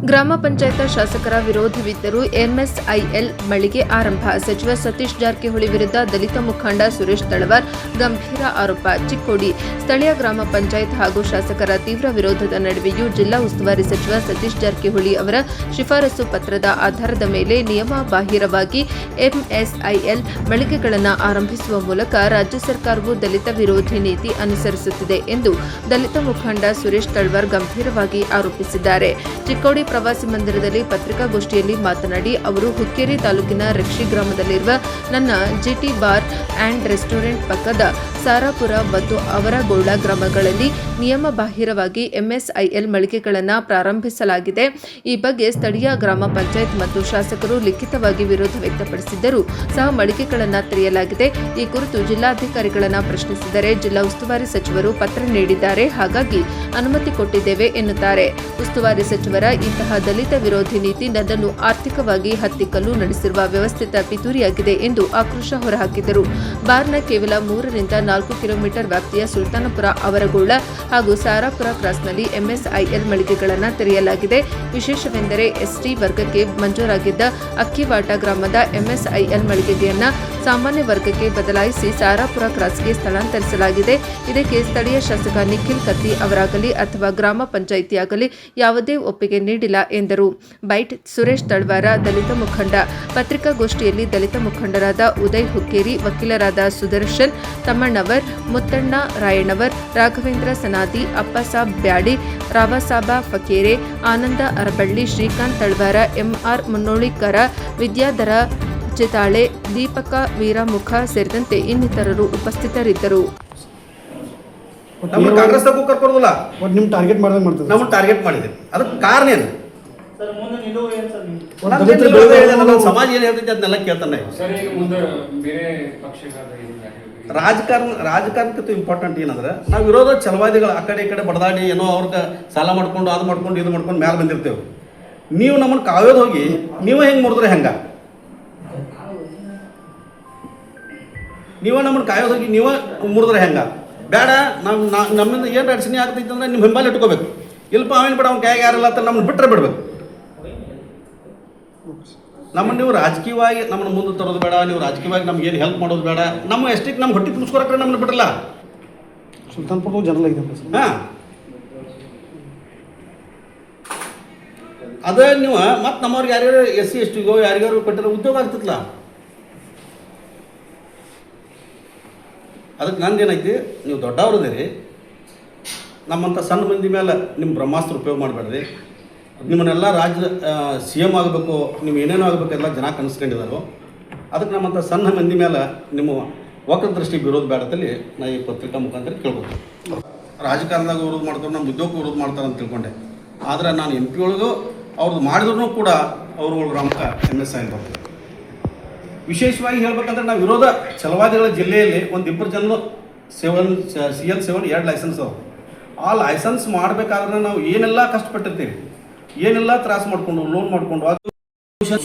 ಗ್ರಾಮ ಪಂಚಾಯತ್ ಶಾಸಕರ ವಿರೋಧವಿದ್ದರೂ ಎಂಎಸ್ಐಎಲ್ ಮಳಿಗೆ ಆರಂಭ. ಸಚಿವ ಸತೀಶ್ ಜಾರಕಿಹೊಳಿ ವಿರುದ್ಧ ದಲಿತ ಮುಖಂಡ ಸುರೇಶ್ ತಳವಾರ್ ಗಂಭೀರ ಆರೋಪ. ಚಿಕ್ಕೋಡಿ ಸ್ಥಳೀಯ ಗ್ರಾಮ ಪಂಚಾಯತ್ ಹಾಗೂ ಶಾಸಕರ ತೀವ್ರ ವಿರೋಧದ ನಡುವೆಯೂ ಜಿಲ್ಲಾ ಉಸ್ತುವಾರಿ ಸಚಿವ ಸತೀಶ್ ಜಾರಕಿಹೊಳಿ ಅವರ ಶಿಫಾರಸು ಪತ್ರದ ಆಧಾರದ ಮೇಲೆ ನಿಯಮ ಬಾಹಿರವಾಗಿ ಎಂಎಸ್ಐಎಲ್ ಮಳಿಗೆಗಳನ್ನು ಆರಂಭಿಸುವ ಮೂಲಕ ರಾಜ್ಯ ಸರ್ಕಾರವು ದಲಿತ ವಿರೋಧಿ ನೀತಿ ಅನುಸರಿಸುತ್ತಿದೆ ಎಂದು ದಲಿತ ಮುಖಂಡ ಸುರೇಶ್ ತಳವಾರ್ ಗಂಭೀರವಾಗಿ ಆರೋಪಿಸಿದ್ದಾರೆ. ಚಿಕ್ಕೋಡಿ ಪ್ರವಾಸಿ ಮಂದಿರದಲ್ಲಿ ಪತ್ರಿಕಾಗೋಷ್ಠಿಯಲ್ಲಿ ಮಾತನಾಡಿ ಅವರು ಹುಕ್ಕೇರಿ ತಾಲೂಕಿನ ರೆಕ್ಷಿ ಗ್ರಾಮದಲ್ಲಿರುವ ನನ್ನ ಜಿಟಿ ಬಾರ್ ಆ್ಯಂಡ್ ರೆಸ್ಟೋರೆಂಟ್ ಪಕ್ಕದ ಸಾರಾಪುರ ಮತ್ತು ಅವರಗೋಳ ಗ್ರಾಮಗಳಲ್ಲಿ ನಿಯಮ ಬಾಹಿರವಾಗಿ ಎಂಎಸ್ಐಎಲ್ ಮಳಿಗೆಗಳನ್ನು ಪ್ರಾರಂಭಿಸಲಾಗಿದೆ. ಈ ಬಗ್ಗೆ ಸ್ಥಳೀಯ ಗ್ರಾಮ ಪಂಚಾಯತ್ ಮತ್ತು ಶಾಸಕರು ಲಿಖಿತವಾಗಿ ವಿರೋಧ ವ್ಯಕ್ತಪಡಿಸಿದ್ದರೂ ಸಹ ಮಳಿಗೆಗಳನ್ನು ತೆರೆಯಲಾಗಿದೆ. ಈ ಕುರಿತು ಜಿಲ್ಲಾಧಿಕಾರಿಗಳನ್ನು ಪ್ರಶ್ನಿಸಿದರೆ ಜಿಲ್ಲಾ ಉಸ್ತುವಾರಿ ಸಚಿವರು ಪತ್ರ ನೀಡಿದ್ದಾರೆ, ಹಾಗಾಗಿ ಅನುಮತಿ ಕೊಟ್ಟಿದ್ದೇವೆ ಎನ್ನುತ್ತಾರೆ. ಉಸ್ತುವಾರಿ ಸಚಿವರ ಇಂತಹ ದಲಿತ ವಿರೋಧಿ ನೀತಿ ನನ್ನನ್ನು ಆರ್ಥಿಕವಾಗಿ ಹತ್ತಿಕ್ಕಲು ನಡೆಸಿರುವ ವ್ಯವಸ್ಥಿತ ಪಿತೂರಿಯಾಗಿದೆ ಎಂದು ಆಕ್ರೋಶ ಹೊರಹಾಕಿದರು. ಬಾರ್ನ ಕೇವಲ 3-4 ಕಿಲೋಮೀಟರ್ ವ್ಯಾಪ್ತಿಯ ಸುಲ್ತಾನಪುರ, ಅವರಗೋಳ ಹಾಗೂ ಸಾರಾಪುರ ಕ್ರಾಸ್ನಲ್ಲಿ ಎಂಎಸ್ಐಎಲ್ ಮಳಿಗೆಗಳನ್ನು ತೆರೆಯಲಾಗಿದೆ. ವಿಶೇಷವೆಂದರೆ ಎಸ್ಟಿ ವರ್ಗಕ್ಕೆ ಮಂಜೂರಾಗಿದ್ದ ಅಕ್ಕಿವಾಟ ಗ್ರಾಮದ ಎಂಎಸ್ಐಎಲ್ ಮಳಿಗೆಯನ್ನು ಸಾಮಾನ್ಯ ವರ್ಗಕ್ಕೆ ಬದಲಾಯಿಸಿ ಸಾರಾಪುರ ಕ್ರಾಸ್ಗೆ ಸ್ಥಳಾಂತರಿಸಲಾಗಿದೆ. ಇದಕ್ಕೆ ಸ್ಥಳೀಯ ಶಾಸಕ ನಿಖಿಲ್ ಕತ್ತಿ ಅವರಾಗಲಿ ಅಥವಾ ಗ್ರಾಮ ಪಂಚಾಯಿತಿಯಾಗಲಿ ಯಾವುದೇ ಒಪ್ಪಿಗೆ ನೀಡಿಲ್ಲ ಎಂದರು. ಬೈಟ್ ಸುರೇಶ್ ತಳವಾರ, ದಲಿತ ಮುಖಂಡ. ಪತ್ರಿಕಾಗೋಷ್ಠಿಯಲ್ಲಿ ದಲಿತ ಮುಖಂಡರಾದ ಉದಯ್ ಹುಕ್ಕೇರಿ, ವಕೀಲರಾದ ಸುದರ್ಶನ್ ತಮ್ಮಣ್ಣವರ್, ಮುತ್ತಣ್ಣ ರಾಯಣ್ಣವರ್, ರಾಘವೇಂದ್ರ ಸನಾದಿ, ಅಪ್ಪಸಾಬ್ ಬ್ಯಾಡಿ, ರಾವಸಾಬ ಫಕೇರೆ, ಆನಂದ ಅರಬಳ್ಳಿ, ಶ್ರೀಕಾಂತ್ ತಳವಾರ, ಎಂಆರ್ ಮುನ್ನೋಳಿಕರ, ವಿದ್ಯಾಧರ ಚಿತಾಳೆ, ದೀಪಕ ವೀರಮುಖ ಸೇರಿದಂತೆ ಇನ್ನಿತರರು ಉಪಸ್ಥಿತರಿದ್ದರು. ನಮ್ಮ ಕಾಂಗ್ರೆಸ್ದಾಗೂ ಕರ್ಕೊಡೋದಿಲ್ಲ, ನಿಮ್ಮ ಟಾರ್ಗೆಟ್ ಮಾಡ್ದಂಗೆ ಮಾಡ್ತದೆ. ನಮ್ಮ ಟಾರ್ಗೆಟ್ ಮಾಡಿದೆ. ಅದಕ್ಕೆ ಕಾರಣ ಏನು? ಸಮಾಜ ಏನು ಹೇಳ್ತೈತೆ ಅದನ್ನೆಲ್ಲ ಕೇಳ್ತಾನೆ. ರಾಜಕಾರಣಕ್ಕಿಂತ ಇಂಪಾರ್ಟೆಂಟ್ ಏನಂದ್ರೆ ನಾವು ಇರೋದು ಛಲವಾದಿಗಳು ಆ ಕಡೆ ಈ ಕಡೆ ಬಡದಾಡಿ ಏನೋ ಅವ್ರಿಗೆ ಸಾಲ ಮಾಡ್ಕೊಂಡು ಅದು ಮಾಡ್ಕೊಂಡು ಇದು ಮಾಡ್ಕೊಂಡು ಮೇಲೆ ಬಂದಿರ್ತೇವೆ. ನೀವು ನಮ್ಮನ್ನು ಕಾಯೋದು ಹೋಗಿ ನೀವು ಹೆಂಗೆ ಮುರಿದ್ರೆ ಹೆಂಗ? ನೀವ ನಮ್ಮನ್ನು ಕಾಯೋದು ಹೋಗಿ ನೀವ ಮುರಿದ್ರೆ ಹೆಂಗ? ಬೇಡ, ನಮ್ಮಿಂದ ಏನು ಅಡಚಣೆ ಆಗ್ತೈತೆ ಅಂದ್ರೆ ನಿಮ್ಮ ಹಿಂಬಾಲ ಇಟ್ಕೋಬೇಕು. ಇಲ್ಪ ಅವೇನು ಬೇಡ, ಅವ್ನ ಕೈಯಾಗ ಯಾರಿಲ್ಲ ಅಂತ ನಮ್ಮನ್ನು ಬಿಟ್ಟರೆ ಬಿಡ್ಬೇಕು. ನಮ್ಮನ್ನು ನೀವು ರಾಜಕೀಯವಾಗಿ ನಮ್ಮನ್ನು ಮುಂದೆ ತರೋದು ಬೇಡ, ನೀವು ರಾಜಕೀಯವಾಗಿ ನಮ್ಗೆ ಏನು ಹೆಲ್ಪ್ ಮಾಡೋದು ಬೇಡ. ನಮ್ಮ ಎಷ್ಟಕ್ಕೆ ನಮ್ಮ ಹೊಟ್ಟೆ ತುಂಬಿಸ್ಕೊರಕ್ಕೆ ನಮ್ಮನ್ನು ಬಿಡಲ್ಲ. ಸುಲ್ತಾನ್ಪುರದಾಗ ಜನರಲ್ ಇದೆ. ಹಾಂ, ಅದೇ ನೀವು ಮತ್ತು ನಮ್ಮವ್ರಿಗೆ ಯಾರ್ಯಾರು SC ST ಯಾರಿಗಾರು ಕೊಟ್ಟಿರೋ ಉದ್ಯೋಗ ಆಗ್ತಿತ್ತಲ್ಲ. ಅದಕ್ಕೆ ನಂದೇನೈತಿ, ನೀವು ದೊಡ್ಡವ್ರದಿರಿ, ನಮ್ಮಂಥ ಸಣ್ಣ ಮಂದಿ ಮೇಲೆ ನಿಮ್ಮ ಬ್ರಹ್ಮಾಸ್ತ್ರ ಉಪಯೋಗ ಮಾಡಬೇಡ್ರಿ. ನಿಮ್ಮನ್ನೆಲ್ಲ ರಾಜ್ಯದ CM ಆಗಬೇಕು, ನೀವು ಏನೇನೋ ಆಗಬೇಕು ಎಲ್ಲ ಜನ ಕನಸ್ಕೊಂಡಿದ್ದಾರೋ. ಅದಕ್ಕೆ ನಮ್ಮಂಥ ಸಣ್ಣ ಮಂದಿ ಮೇಲೆ ನಿಮ್ಮ ವಕ್ರ ದೃಷ್ಟಿ ವಿರೋಧ ಬೇಡದಲ್ಲಿ ನಾ ಈ ಪತ್ರಿಕಾ ಮುಖಾಂತರ ಕೇಳ್ಬೋದು. ರಾಜಕಾರಣದಾಗ ವಿರೋಧ ಮಾಡ್ತಾರೆ, ನಮ್ಮ ಉದ್ಯೋಗ ವಿರೋಧ ಮಾಡ್ತಾರೆ ಅಂತ ತಿಳ್ಕೊಂಡೆ. ಆದರೆ ನಾನು MP ಒಳಗೂ ಅವ್ರದ್ದು ಮಾಡಿದ್ರು ಕೂಡ ಅವ್ರುಗಳ ಗ್ರಾಮಕ್ಕೆ MSI ಬರ್ತದೆ. ವಿಶೇಷವಾಗಿ ಹೇಳ್ಬೇಕಂದ್ರೆ ನಾವು ವಿರೋಧ ಛಲವಾದಿಗಳ ಜಿಲ್ಲೆಯಲ್ಲಿ ಒಂದು 2 ಜನ CL7 2 ಲೈಸೆನ್ಸ್ ಅವು. ಆ ಲೈಸೆನ್ಸ್ ಮಾಡಬೇಕಾದ್ರೆ ನಾವು ಏನೆಲ್ಲ ಕಷ್ಟಪಟ್ಟಿರ್ತೀವಿ, ಏನೆಲ್ಲ ತ್ರಾಸ ಮಾಡಿಕೊಂಡು ಲೋನ್ ಮಾಡಿಕೊಂಡು ಅದು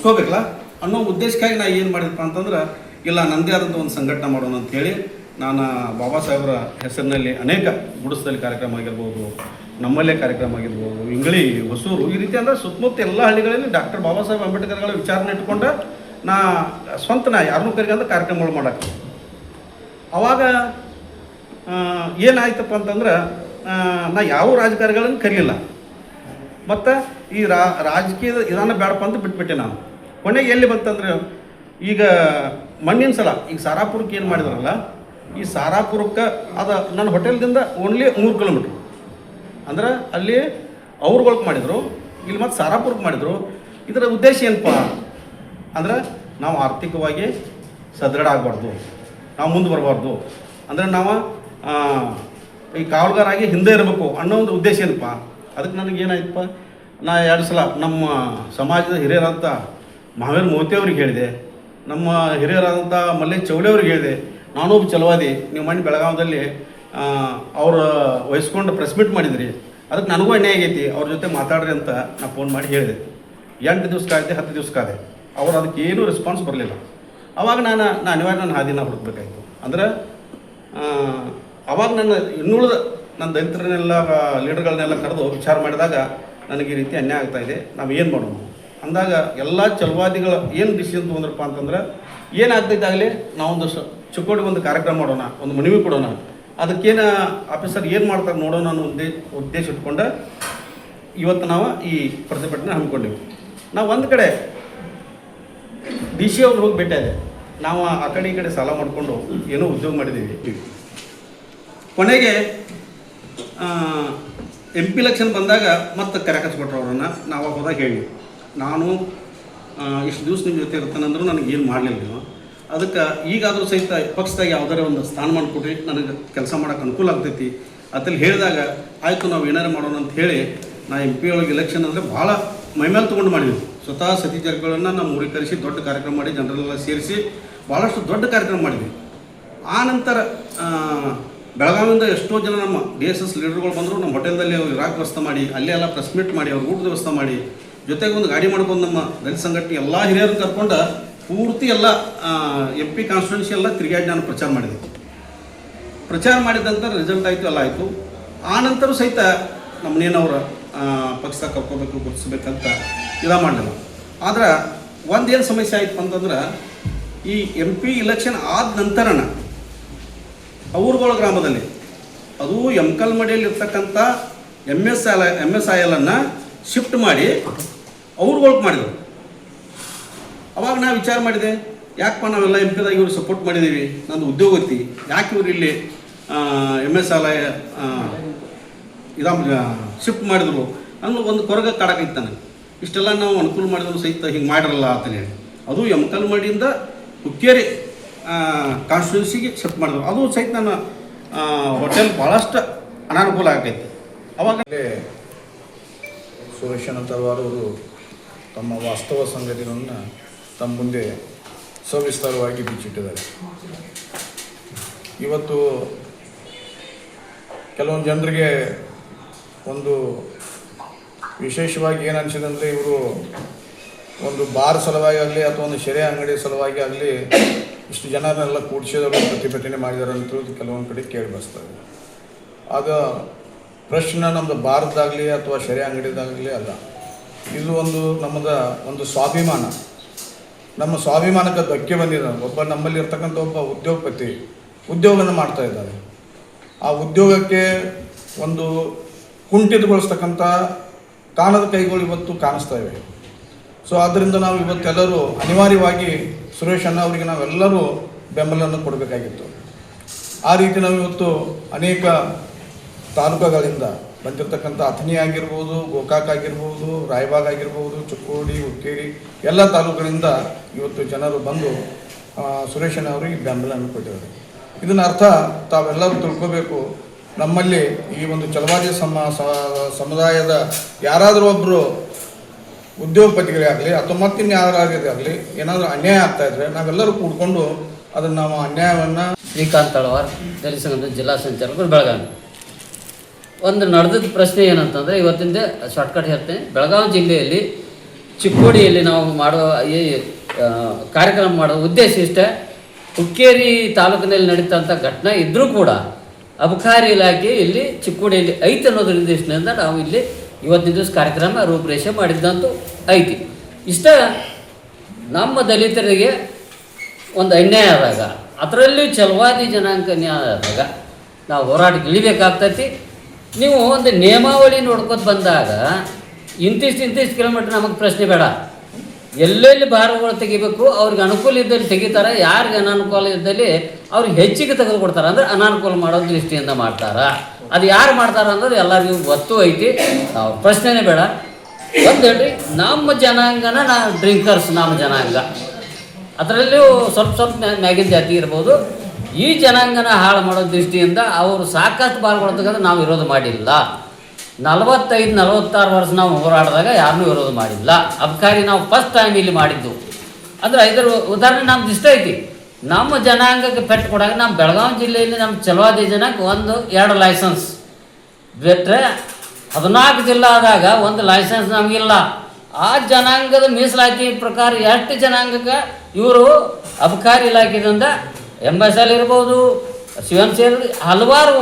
ಹೋಗ್ಬೇಕಲ್ಲ ಅನ್ನೋ ಉದ್ದೇಶಕ್ಕಾಗಿ ನಾನು ಏನು ಮಾಡಿದಪ್ಪ ಅಂತಂದ್ರೆ, ಇಲ್ಲ ನನ್ನದೇ ಆದಂಥ ಒಂದು ಸಂಘಟನೆ ಮಾಡೋಣ ಅಂಥೇಳಿ ನಾನು ಬಾಬಾ ಸಾಹೇಬರ ಹೆಸರಿನಲ್ಲಿ ಅನೇಕ ಗುಡಿಸದಲ್ಲಿ ಕಾರ್ಯಕ್ರಮ ಆಗಿರ್ಬೋದು, ನಮ್ಮಲ್ಲೇ ಕಾರ್ಯಕ್ರಮ ಆಗಿರ್ಬೋದು, ಇಂಗಳಿ, ಹೊಸೂರು, ಈ ರೀತಿ ಅಂದರೆ ಸುತ್ತಮುತ್ತ ಎಲ್ಲ ಹಳ್ಳಿಗಳಲ್ಲಿ ಡಾಕ್ಟರ್ ಬಾಬಾ ಸಾಹೇಬ್ ಅಂಬೇಡ್ಕರ್ಗಳ ವಿಚಾರನೆ ಇಟ್ಕೊಂಡು ನಾ ಯಾರನ್ನೂ ಕರಿಗಂದ್ರೆ ಕಾರ್ಯಕ್ರಮಗಳು ಮಾಡಕ್ಕೆ. ಅವಾಗ ಏನಾಯ್ತಪ್ಪ ಅಂತಂದ್ರೆ, ನಾ ಯಾವ ರಾಜಕಾರಣಿಗಳನ್ನು ಕರೀಲಿಲ್ಲ. ಮತ್ತು ಈ ರಾಜಕೀಯದ ಇದನ್ನು ಬೇಡಪ್ಪ ಅಂತ ಬಿಟ್ಬಿಟ್ಟೆ ನಾನು. ಕೊನೆಗೆ ಎಲ್ಲಿ ಬಂತಂದ್ರೆ, ಈಗ ಮಣ್ಣಿನ ಸಲ ಈಗ ಸಾರಾಪುರಕ್ಕೆ ಏನು ಮಾಡಿದಾರಲ್ಲ, ಈ ಸಾರಾಪುರಕ್ಕೆ ಅದು ನನ್ನ ಹೋಟೆಲ್ದಿಂದ ಓನ್ಲಿ 3 ಕಿಲೋಮೀಟ್ರ್. ಅಂದ್ರೆ ಅಲ್ಲಿ ಅವ್ರುಗಳ್ಗೆ ಮಾಡಿದರು, ಇಲ್ಲಿ ಮತ್ತು ಸಾರಾಪುರಕ್ಕೆ ಮಾಡಿದರು. ಇದರ ಉದ್ದೇಶ ಏನಪ್ಪ ಅಂದ್ರೆ, ನಾವು ಆರ್ಥಿಕವಾಗಿ ಸದೃಢ ಆಗಬಾರ್ದು, ನಾವು ಮುಂದೆ ಬರಬಾರ್ದು, ಅಂದರೆ ನಾವು ಈ ಕಾವಲುಗಾರಾಗಿ ಹಿಂದೆ ಇರಬೇಕು ಅನ್ನೋ ಒಂದು ಉದ್ದೇಶ ಏನಪ್ಪ. ಅದಕ್ಕೆ ನನಗೇನಾಯ್ತಪ್ಪ, ನಾ 2 ಸಲ ನಮ್ಮ ಸಮಾಜದ ಹಿರಿಯರಾದಂಥ ಮಹಾವೀರ್ ಮೋತಿ ಅವ್ರಿಗೆ ಹೇಳಿದೆ, ನಮ್ಮ ಹಿರಿಯರಾದಂಥ ಮಲ್ಲೇಶ್ ಚೌಳೆ ಅವ್ರಿಗೆ ಹೇಳಿದೆ, ನಾನೊಬ್ಬ ಛಲವಾದಿ, ನೀವು ಮಣ್ಣು ಬೆಳಗಾವದಲ್ಲಿ ಅವ್ರು ವಹಿಸ್ಕೊಂಡು ಪ್ರೆಸ್ ಮೀಟ್ ಮಾಡಿದ್ರಿ, ಅದಕ್ಕೆ ನನಗೂ ಅನ್ಯಾಯ ಆಗೈತಿ, ಅವ್ರ ಜೊತೆ ಮಾತಾಡ್ರಿ ಅಂತ ನಾ ಫೋನ್ ಮಾಡಿ ಹೇಳಿದೆ. 8 ದಿವಸ ಕಾಯ್ದೆ, 10 ದಿವಸ ಕಾದೆ, ಅವ್ರು ಅದಕ್ಕೆ ಏನೂ ರೆಸ್ಪಾನ್ಸ್ ಬರಲಿಲ್ಲ. ಅವಾಗ ನಾನು ಅನಿವಾರ್ಯ ನನ್ನ ಹಾದಿನ ಹುಡುಕಬೇಕಾಯ್ತು. ಅಂದರೆ ಅವಾಗ ನನ್ನ ಇನ್ನುಳಿದ ನನ್ನ ದಲಿತರನ್ನೆಲ್ಲ ಲೀಡರ್ಗಳನ್ನೆಲ್ಲ ಕರೆದು ವಿಚಾರ ಮಾಡಿದಾಗ ನನಗೆ ಈ ರೀತಿ ಅನ್ಯಾಯ ಆಗ್ತಾ ಇದೆ, ನಾವು ಏನು ಮಾಡೋಣ ಅಂದಾಗ ಎಲ್ಲ ಚಲವಾದಿಗಳ ಏನು ಡಿಸಿಷನ್ ತೊಗೊಂಡ್ರಪ್ಪ ಅಂತಂದ್ರೆ ಏನಾಗ್ತಿದ್ದಾಗಲೇ ನಾವೊಂದು ಚಿಕ್ಕೋಡಿ ಒಂದು ಕಾರ್ಯಕ್ರಮ ಮಾಡೋಣ, ಒಂದು ಮನವಿ ಕೊಡೋಣ, ಅದಕ್ಕೇನು ಆಫೀಸರ್ ಏನು ಮಾಡ್ತಾರೆ ನೋಡೋಣ ಅನ್ನೋ ಉದ್ದೇಶ ಇಟ್ಕೊಂಡು ಇವತ್ತು ನಾವು ಈ ಪ್ರತಿಭಟನೆ ಹಮ್ಮಿಕೊಂಡಿವಿ. ನಾವು ಒಂದು ಕಡೆ ಡಿ ಸಿ ಅವ್ರು ಹೋಗಿ ಭೇಟಿಯಾದೆ, ನಾವು ಆ ಕಡೆ ಈ ಕಡೆ ಸಾಲ ಮಾಡಿಕೊಂಡು ಏನೋ ಉದ್ಯೋಗ ಮಾಡಿದ್ದೀವಿ. ಕೊನೆಗೆ MP ಎಲೆಕ್ಷನ್ ಬಂದಾಗ ಮತ್ತೆ ಕರೆ ಹಚ್ಕೊಟ್ರು ಅವ್ರನ್ನು. ನಾವು ಹೋದಾಗ ಹೇಳಿ ನಾನು ಇಷ್ಟು ದಿವಸ ನಿಮ್ಮ ಜೊತೆ ಇರ್ತಾನಂದ್ರೂ ನನಗೇನು ಮಾಡಲಿಲ್ಲ ನೀವು, ಅದಕ್ಕೆ ಈಗಾದರೂ ಸಹಿತ ಪಕ್ಷದಾಗ ಯಾವುದಾರ ಒಂದು ಸ್ಥಾನಮಾನ ಕೊಡ್ರಿ, ನನಗೆ ಕೆಲಸ ಮಾಡೋಕೆ ಅನುಕೂಲ ಆಗ್ತೈತಿ ಅಂತೇಳಿ ಹೇಳಿದಾಗ ಆಯಿತು ನಾವು ಏನಾರು ಮಾಡೋಣ ಅಂತ ಹೇಳಿ ನಾ MP ಒಳಗೆ ಎಲೆಕ್ಷನ್ ಅಂದರೆ ಭಾಳ ಮೈಮೇಲೆ ತೊಗೊಂಡು ಮಾಡಿದ್ವಿ. ಸ್ವತಃ ಸತೀಶ್ ಜಾರಕಿಹೊಳಿನ ನಮ್ಮ ಊರಿಗೆ ಕರೆಸಿ ದೊಡ್ಡ ಕಾರ್ಯಕ್ರಮ ಮಾಡಿ ಜನರೆಲ್ಲ ಸೇರಿಸಿ ಭಾಳಷ್ಟು ದೊಡ್ಡ ಕಾರ್ಯಕ್ರಮ ಮಾಡಿದ್ವಿ. ಆ ನಂತರ ಬೆಳಗಾವಿಯಿಂದ ಎಷ್ಟೋ ಜನ ನಮ್ಮ DSS ಲೀಡರ್ಗಳು ಬಂದರು. ನಮ್ಮ ಹೋಟೆಲ್ದಲ್ಲಿ ಅವ್ರು ಇರಾಕ್ ವ್ಯವಸ್ಥೆ ಮಾಡಿ, ಅಲ್ಲೇ ಎಲ್ಲ ಪ್ರೆಸ್ ಮೀಟ್ ಮಾಡಿ, ಅವ್ರು ಊಟದ ವ್ಯವಸ್ಥೆ ಮಾಡಿ, ಜೊತೆಗೆ ಒಂದು ಗಾಡಿ ಮಾಡ್ಕೊಂಡು ನಮ್ಮ ದಲಿತ ಸಂಘಟನೆ ಎಲ್ಲ ಹಿರಿಯರನ್ನು ಕರ್ಕೊಂಡು ಪೂರ್ತಿ ಎಲ್ಲ MP ಕಾನ್ಸ್ಟಿಟ್ಯೂನ್ಸಿ ಎಲ್ಲ ತಿರುಗಾಡಿ ನಾನು ಪ್ರಚಾರ ಮಾಡಿದೆ. ಪ್ರಚಾರ ಮಾಡಿದಂಥ ರಿಸಲ್ಟ್ ಆಯಿತು, ಎಲ್ಲ ಆಯಿತು. ಆ ನಂತರ ಸಹಿತ ನಮ್ಮನ್ನೇನವ್ರ ಪಕ್ಷದಾಗ ಕರ್ಕೋಬೇಕು, ಗುರುತಿಸ್ಬೇಕಂತ ಮಾಡಲಿಲ್ಲ. ಆದ್ರೆ ಒಂದೇನು ಸಮಸ್ಯೆ ಆಯಿತು ಅಂತಂದ್ರೆ ಈ MP ಇಲೆಕ್ಷನ್ ಆದ ನಂತರನ ಔರ್ಗೋಳ ಗ್ರಾಮದಲ್ಲಿ ಅದು ಎಮ್ಕಲ್ಮಡಿಯಲ್ಲಿ ಇರ್ತಕ್ಕಂಥ MSIL ಶಿಫ್ಟ್ ಮಾಡಿ ಔರ್ಗೋಳಕ್ಕೆ ಮಾಡಿದರು. ಅವಾಗ ನಾನು ವಿಚಾರ ಮಾಡಿದೆ, ಯಾಕಪ್ಪ ನಾವೆಲ್ಲ MP ಇವ್ರು ಸಪೋರ್ಟ್ ಮಾಡಿದ್ದೀವಿ, ನಂದು ಉದ್ಯೋಗ ಐತಿ, ಯಾಕೆ ಇವ್ರು ಇಲ್ಲಿ MSIL ಶಿಫ್ಟ್ ಮಾಡಿದ್ರು ಅನ್ನೋ ಒಂದು ಕೊರಗ ಕಾಡಕೈತೆ ನನಗೆ. ಇಷ್ಟೆಲ್ಲ ನಾವು ಅನುಕೂಲ ಮಾಡಿದ್ರು ಸಹಿತ ಹಿಂಗೆ ಮಾಡಿರಲ್ಲ ಅಂತ ಹೇಳಿ ಅದು ಎಮ್ಕಲ್ಮಡಿಯಿಂದ ಹುಕ್ಕೇರಿ ಕಾನ್ಸ್ಟಿಟ್ಯೂನ್ಸಿಗೆ ಶಿಫ್ಟ್ ಮಾಡಿದ್ರು. ಅದು ಸಹಿತ ನನ್ನ ಹೋಟೆಲ್ ಭಾಳಷ್ಟು ಅನಾನುಕೂಲ ಆಗೈತೆ. ಅವಾಗ ಸುರೇಶನ ತಲವಾರ್ ಅವರು ತಮ್ಮ ವಾಸ್ತವ ಸಂಗತಿಗಳನ್ನು ತಮ್ಮ ಮುಂದೆ ಸವಿಸ್ತಾರವಾಗಿ ಬಿಚ್ಚಿಟ್ಟಿದ್ದಾರೆ. ಇವತ್ತು ಕೆಲವೊಂದು ಜನರಿಗೆ ಒಂದು ವಿಶೇಷವಾಗಿ ಏನು ಅನಿಸಿದೆ ಅಂದರೆ, ಇವರು ಒಂದು ಬಾರ್ ಸಲುವಾಗಿ ಆಗಲಿ ಅಥವಾ ಒಂದು ಶೆರೆ ಅಂಗಡಿ ಸಲುವಾಗಿ ಆಗಲಿ ಇಷ್ಟು ಜನರನ್ನೆಲ್ಲ ಕೂಡಿಸಿದವರು ಪ್ರತಿಭಟನೆ ಮಾಡಿದ್ದಾರೆ ಅಂತ ಕೆಲವೊಂದು ಕಡೆ ಕೇಳಿ ಬರ್ತದೆ. ಆಗ ಪ್ರಶ್ನೆ ನಮ್ಮದು ಬಾರ್ದಾಗಲಿ ಅಥವಾ ಶೆರೆ ಅಂಗಡಿದಾಗಲಿ ಅಲ್ಲ, ಇದು ಒಂದು ಸ್ವಾಭಿಮಾನ. ನಮ್ಮ ಸ್ವಾಭಿಮಾನಕ್ಕೆ ಧಕ್ಕೆ ಬಂದಿದೆ. ನಮ್ಮಲ್ಲಿ ಇರ್ತಕ್ಕಂಥ ಒಬ್ಬ ಉದ್ಯೋಗಪತಿ ಉದ್ಯೋಗನ ಮಾಡ್ತಾ ಇದ್ದಾರೆ. ಆ ಉದ್ಯೋಗಕ್ಕೆ ಒಂದು ಕುಂಠಿತಗೊಳಿಸ್ತಕ್ಕಂಥ ಕಾಣದ ಕೈಗಳು ಇವತ್ತು ಕಾಣಿಸ್ತಾ ಇವೆ. ಸೊ ಆದ್ದರಿಂದ ನಾವು ಇವತ್ತೆಲ್ಲರೂ ಅನಿವಾರ್ಯವಾಗಿ ಸುರೇಶ್ ಅಣ್ಣ ಅವರಿಗೆ ನಾವೆಲ್ಲರೂ ಬೆಂಬಲವನ್ನು ಕೊಡಬೇಕಾಗಿತ್ತು. ಆ ರೀತಿ ನಾವು ಇವತ್ತು ಅನೇಕ ತಾಲೂಕುಗಳಿಂದ ಬಂದಿರತಕ್ಕಂಥ ಅಥಣಿ ಆಗಿರ್ಬೋದು, ಗೋಕಾಕ್ ಆಗಿರ್ಬೋದು, ರಾಯಬಾಗ್ ಆಗಿರ್ಬೋದು, ಚಿಕ್ಕೋಡಿ, ಹುಕ್ಕೇರಿ ಎಲ್ಲ ತಾಲೂಕುಗಳಿಂದ ಇವತ್ತು ಜನರು ಬಂದು ಸುರೇಶ್ ಅಣ್ಣ ಅವರಿಗೆ ಬೆಂಬಲವನ್ನು ಕೊಟ್ಟಿದ್ದಾರೆ. ಇದನ್ನ ಅರ್ಥ ತಾವೆಲ್ಲರೂ ತಿಳ್ಕೋಬೇಕು. ನಮ್ಮಲ್ಲಿ ಈ ಒಂದು ಚಲವಾದಿ ಸಮುದಾಯದ ಯಾರಾದರೂ ಒಬ್ಬರು ಉದ್ಯೋಗಪತಿಗಳಾಗಲಿ ಅಥವಾ ಮತ್ತಿನ್ನು ಯಾರಾಗಲಿ ಏನಾದರೂ ಅನ್ಯಾಯ ಆಗ್ತಾಯಿದ್ರೆ ನಾವೆಲ್ಲರೂ ಕೂಡ್ಕೊಂಡು ಅದನ್ನು ನಾವು ಅನ್ಯಾಯವನ್ನು ಶ್ರೀಕಾಂತ್ ತಳವಾರ್ ದಲಿತ ಸಂಘದ ಜಿಲ್ಲಾ ಸಂಚಾಲಕರು ಬೆಳಗಾವಿ. ಒಂದು ನಡೆದಿದ್ದ ಪ್ರಶ್ನೆ ಏನಂತಂದರೆ, ಇವತ್ತಿಂದ ಶಾರ್ಟ್ಕಟ್ ಹೇಳ್ತೇನೆ. ಬೆಳಗಾವಿ ಜಿಲ್ಲೆಯಲ್ಲಿ ಚಿಕ್ಕೋಡಿಯಲ್ಲಿ ನಾವು ಮಾಡುವ ಈ ಕಾರ್ಯಕ್ರಮ ಮಾಡೋ ಉದ್ದೇಶ ಇಷ್ಟೇ. ಹುಕ್ಕೇರಿ ತಾಲೂಕಿನಲ್ಲಿ ನಡೀತಂಥ ಘಟನೆ ಇದ್ದರೂ ಕೂಡ ಅಬಕಾರಿ ಇಲಾಖೆ ಇಲ್ಲಿ ಚಿಕ್ಕೋಡಿಯಲ್ಲಿ ಐತೆ ಅನ್ನೋದ್ರ ಉದ್ದೇಶದಿಂದ ನಾವು ಇಲ್ಲಿ ಇವತ್ತಿನ ದಿವಸ ಕಾರ್ಯಕ್ರಮ ರೂಪರೇಷೆ ಮಾಡಿದ್ದಂತೂ ಐತಿ. ಇಷ್ಟ ನಮ್ಮ ದಲಿತರಿಗೆ ಒಂದು ಅನ್ಯಾಯ ಆದಾಗ, ಅದರಲ್ಲಿ ಚಲವಾದಿ ಜನಾಂಗ ಅನ್ಯಾಯ ಆದಾಗ ನಾವು ಹೋರಾಟಕ್ಕೆ ಇಳಿಬೇಕಾಗ್ತೈತಿ. ನೀವು ಒಂದು ನಿಯಮಾವಳಿ ನೋಡ್ಕೊತ ಬಂದಾಗ ಇಂತಿಷ್ಟು ಕಿಲೋಮೀಟ್ರ್ ನಮಗೆ ಪ್ರಶ್ನೆ ಬೇಡ. ಎಲ್ಲೆಲ್ಲಿ ಭಾರಗಳು ತೆಗಿಬೇಕು, ಅವ್ರಿಗೆ ಅನುಕೂಲ ಇದ್ದಲ್ಲಿ ತೆಗಿತಾರೆ, ಯಾರಿಗೆ ಅನಾನುಕೂಲ ಇದ್ದಲ್ಲಿ ಅವ್ರಿಗೆ ಹೆಚ್ಚಿಗೆ ತೆಗೆದುಕೊಡ್ತಾರೆ. ಅಂದರೆ ಅನಾನುಕೂಲ ಮಾಡೋ ದೃಷ್ಟಿಯಿಂದ ಮಾಡ್ತಾರೆ. ಅದು ಯಾರು ಮಾಡ್ತಾರೆ ಅನ್ನೋದು ಎಲ್ಲರಿಗೂ ಗೊತ್ತು ಐತಿ, ನಾವು ಪ್ರಶ್ನೆನೇ ಬೇಡ. ಒಂದು ಹೇಳ್ರಿ, ನಮ್ಮ ಜನಾಂಗನ ಡ್ರಿಂಕರ್ಸ್, ನಮ್ಮ ಜನಾಂಗ ಅದರಲ್ಲೂ ಸ್ವಲ್ಪ ಮ್ಯಾಗಿನ ಜಾತಿ ಇರ್ಬೋದು. ಈ ಜನಾಂಗನ ಹಾಳು ಮಾಡೋ ದೃಷ್ಟಿಯಿಂದ ಅವರು ಸಾಕಷ್ಟು ಬಾರ್ಗಳು ತೆಗೆದು ನಾವು ವಿರೋಧ ಮಾಡಿಲ್ಲ. 45-46 ವರ್ಷ ನಾವು ಹೋರಾಡಿದಾಗ ಯಾರನ್ನೂ ವಿರೋಧ ಮಾಡಿಲ್ಲ. ಅಬಕಾರಿ ನಾವು ಫಸ್ಟ್ ಟೈಮ್ ಇಲ್ಲಿ ಮಾಡಿದ್ದು. ಅಂದರೆ ಇದರ ಉದಾಹರಣೆ ನಮ್ದು ಇಷ್ಟ ಐತಿ. ನಮ್ಮ ಜನಾಂಗಕ್ಕೆ ಪೆಟ್ಟು ಕೊಡಾಗ ನಮ್ಮ ಬೆಳಗಾವಿ ಜಿಲ್ಲೆಯಲ್ಲಿ ನಮ್ಮ ಚಲವಾದಿ ಜನಕ್ಕೆ 1-2 ಲೈಸೆನ್ಸ್ ಬಿಟ್ಟರೆ 14 ಜಿಲ್ಲಾ ಆದಾಗ 1 ಲೈಸೆನ್ಸ್ ನಮಗಿಲ್ಲ. ಆ ಜನಾಂಗದ ಮೀಸಲಾತಿ ಪ್ರಕಾರ ಎಷ್ಟು ಜನಾಂಗಕ್ಕೆ ಇವರು ಅಬಕಾರಿ ಇಲಾಖೆಯಿಂದ MSIL ಇರ್ಬೋದು, ಶಿವನ್ ಸೇರಿ ಹಲವಾರು